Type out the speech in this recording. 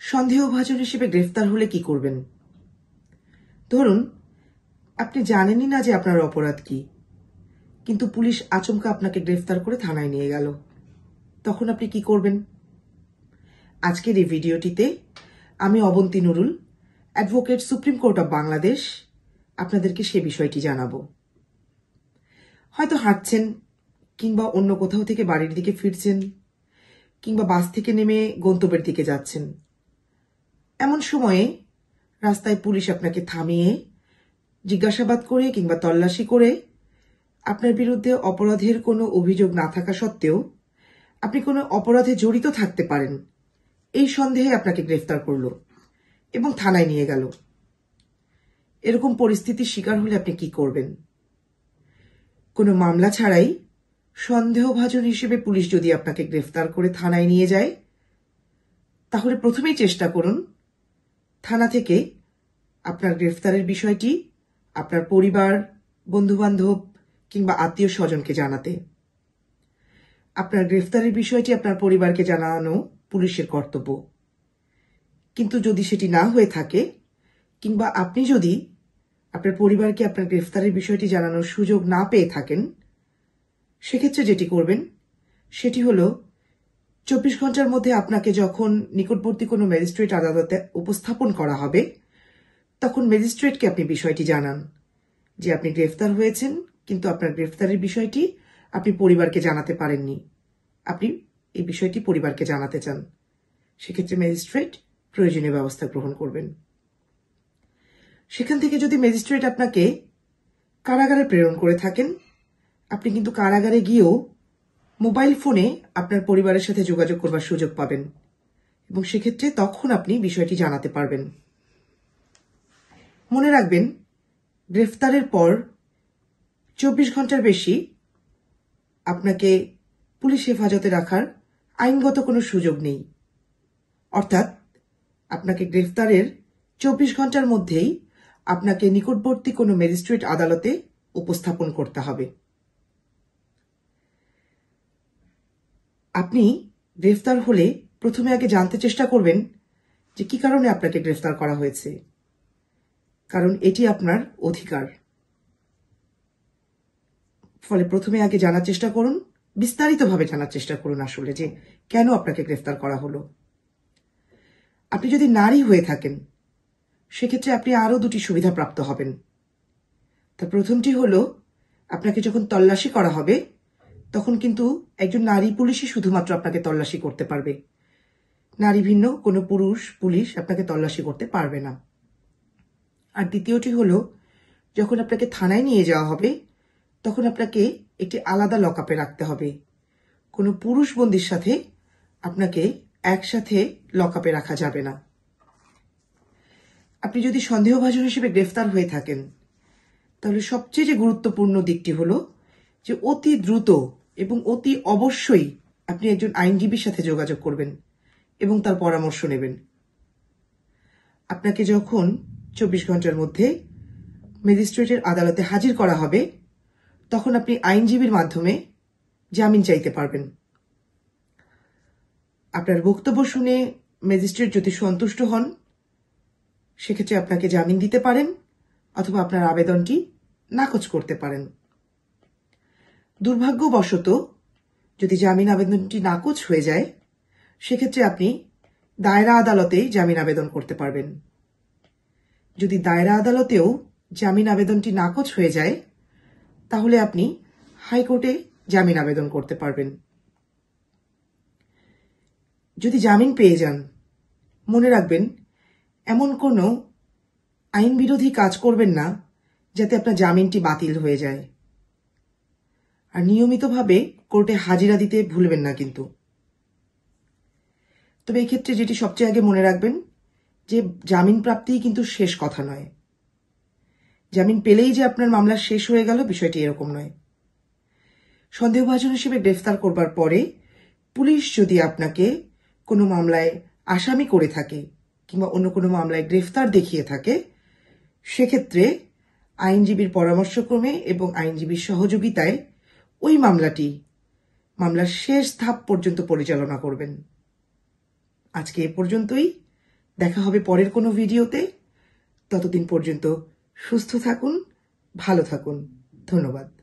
সন্দেহভাজন হিসেবে গ্রেফতার হলে কি করবেন? ধরুন আপনি জানেনই না যে আপনার অপরাধ কি, কিন্তু পুলিশ আচমকা আপনাকে গ্রেফতার করে থানায় নিয়ে গেল। তখন আপনি কি করবেন? আজকের এই ভিডিওটিতে আমি Abanti Nurul, advocate, supreme court of Bangladesh, আপনাদেরকে সে বিষয়টি জানাবো। হয়তো হাঁটছেন, কিংবা অন্য কোথাও থেকে বাড়ির দিকে ফিরছেন, কিংবা বাস থেকে নেমে গন্তব্যের দিকে যাচ্ছেন। এমন সময়ে রাস্তায় পুলিশ আপনাকে থামিয়ে জিজ্ঞাসাবাদ করে কিংবা তল্লাশি করে আপনার বিরুদ্ধে অপরাধের কোনো অভিযোগ না থাকা সত্ত্বেও আপনি কোনো অপরাধে জড়িত থাকতে পারেন এই সন্দেহে আপনাকে গ্রেফতার করলো এবং থানায় নিয়ে গেল। এরকম পরিস্থিতির শিকার হলে আপনি কি করবেন? কোনো মামলা ছাড়াই সন্দেহভাজন হিসেবে পুলিশ যদি আপনাকে গ্রেফতার করে থানায় নিয়ে যায়, তাহলে প্রথমেই চেষ্টা করুন থানা থেকে আপনার গ্রেফতারের বিষয়টি আপনার পরিবার, বন্ধুবান্ধব কিংবা আত্মীয় স্বজনকে জানাতে। আপনার গ্রেফতারের বিষয়টি আপনার পরিবারকে জানানো পুলিশের কর্তব্য। কিন্তু যদি সেটি না হয়ে থাকে, কিংবা আপনি যদি আপনার পরিবারকে আপনার গ্রেফতারের বিষয়টি জানানোর সুযোগ না পেয়ে থাকেন, সেক্ষেত্রে যেটি করবেন সেটি হলো 24 ঘন্টার মধ্যে আপনাকে যখন নিকটবর্তী কোনো ম্যাজিস্ট্রেট আদালতে উপস্থাপন করা হবে, তখন ম্যাজিস্ট্রেটকে আপনি বিষয়টি জানান যে আপনি গ্রেফতার হয়েছেন, কিন্তু আপনার গ্রেফতারের বিষয়টি আপনি পরিবারকে জানাতে পারেননি, আপনি এই বিষয়টি পরিবারকে জানাতে চান। সেক্ষেত্রে ম্যাজিস্ট্রেট প্রয়োজনীয় ব্যবস্থা গ্রহণ করবেন। সেখান থেকে যদি ম্যাজিস্ট্রেট আপনাকে কারাগারে প্রেরণ করে থাকেন, আপনি কিন্তু কারাগারে গিয়েও মোবাইল ফোনে আপনার পরিবারের সাথে যোগাযোগ করবার সুযোগ পাবেন এবং সেক্ষেত্রে তখন আপনি বিষয়টি জানাতে পারবেন। মনে রাখবেন, গ্রেফতারের পর 24 ঘন্টার বেশি আপনাকে পুলিশ হেফাজতে রাখার আইনগত কোনো সুযোগ নেই। অর্থাৎ আপনাকে গ্রেফতারের 24 ঘন্টার মধ্যেই আপনাকে নিকটবর্তী কোনো ম্যাজিস্ট্রেট আদালতে উপস্থাপন করতে হবে। আপনি গ্রেফতার হলে প্রথমে আগে জানতে চেষ্টা করবেন যে কি কারণে আপনাকে গ্রেফতার করা হয়েছে, কারণ এটি আপনার অধিকার। ফলে প্রথমে আগে জানার চেষ্টা করুন, বিস্তারিতভাবে জানার চেষ্টা করুন আসলে যে কেন আপনাকে গ্রেফতার করা হলো। আপনি যদি নারী হয়ে থাকেন, সেক্ষেত্রে আপনি আরো দুটি সুবিধা প্রাপ্ত হবেন। তার প্রথমটি হলো, আপনাকে যখন তল্লাশি করা হবে তখন কিন্তু একজন নারী পুলিশই শুধুমাত্র আপনাকে তল্লাশি করতে পারবে। নারী ভিন্ন কোনো পুরুষ পুলিশ আপনাকে তল্লাশি করতে পারবে না। আর দ্বিতীয়টি হলো, যখন আপনাকে থানায় নিয়ে যাওয়া হবে তখন আপনাকে একটি আলাদা লকআপে রাখতে হবে। কোনো পুরুষ বন্দীর সাথে আপনাকে একসাথে লকআপে রাখা যাবে না। আপনি যদি সন্দেহভাজন হিসেবে গ্রেফতার হয়ে থাকেন, তাহলে সবচেয়ে যে গুরুত্বপূর্ণ দিকটি হলো যে অতি দ্রুত এবং অতি অবশ্যই আপনি একজন আইনজীবীর সাথে যোগাযোগ করবেন এবং তার পরামর্শ নেবেন। আপনাকে যখন 24 ঘন্টার মধ্যে ম্যাজিস্ট্রেটের আদালতে হাজির করা হবে, তখন আপনি আইনজীবীর মাধ্যমে জামিন চাইতে পারবেন। আপনার বক্তব্য শুনে ম্যাজিস্ট্রেট যদি সন্তুষ্ট হন, সেক্ষেত্রে আপনাকে জামিন দিতে পারেন অথবা আপনার আবেদনটি নাকচ করতে পারেন। দুর্ভাগ্যবশত যদি জামিন আবেদনটি নাকচ হয়ে যায়, সেক্ষেত্রে আপনি দায়রা আদালতে জামিন আবেদন করতে পারবেন। যদি দায়রা আদালতেও জামিন আবেদনটি নাকচ হয়ে যায়, তাহলে আপনি হাইকোর্টে জামিন আবেদন করতে পারবেন। যদি জামিন পেয়ে যান, মনে রাখবেন এমন কোনো আইন বিরোধী কাজ করবেন না যাতে আপনার জামিনটি বাতিল হয়ে যায়। আর নিয়মিতভাবে কোর্টে হাজিরা দিতে ভুলবেন না কিন্তু। তবে এই ক্ষেত্রে যেটি সবচেয়ে আগে মনে রাখবেন যে জামিন প্রাপ্তিই কিন্তু শেষ কথা নয়। জামিন পেলেই যে আপনার মামলা শেষ হয়ে গেল, বিষয়টি এরকম নয়। সন্দেহভাজন হিসেবে গ্রেফতার করবার পরে পুলিশ যদি আপনাকে কোনো মামলায় আসামি করে থাকে কিংবা অন্য কোনো মামলায় গ্রেফতার দেখিয়ে থাকে, সেক্ষেত্রে আইনজীবীর পরামর্শক্রমে এবং আইনজীবীর সহযোগিতায় ওই মামলার শেষ ধাপ পর্যন্ত পরিচালনা করবেন। আজকে এ পর্যন্তই। দেখা হবে পরের কোনো ভিডিওতে। ততদিন পর্যন্ত সুস্থ থাকুন, ভালো থাকুন। ধন্যবাদ।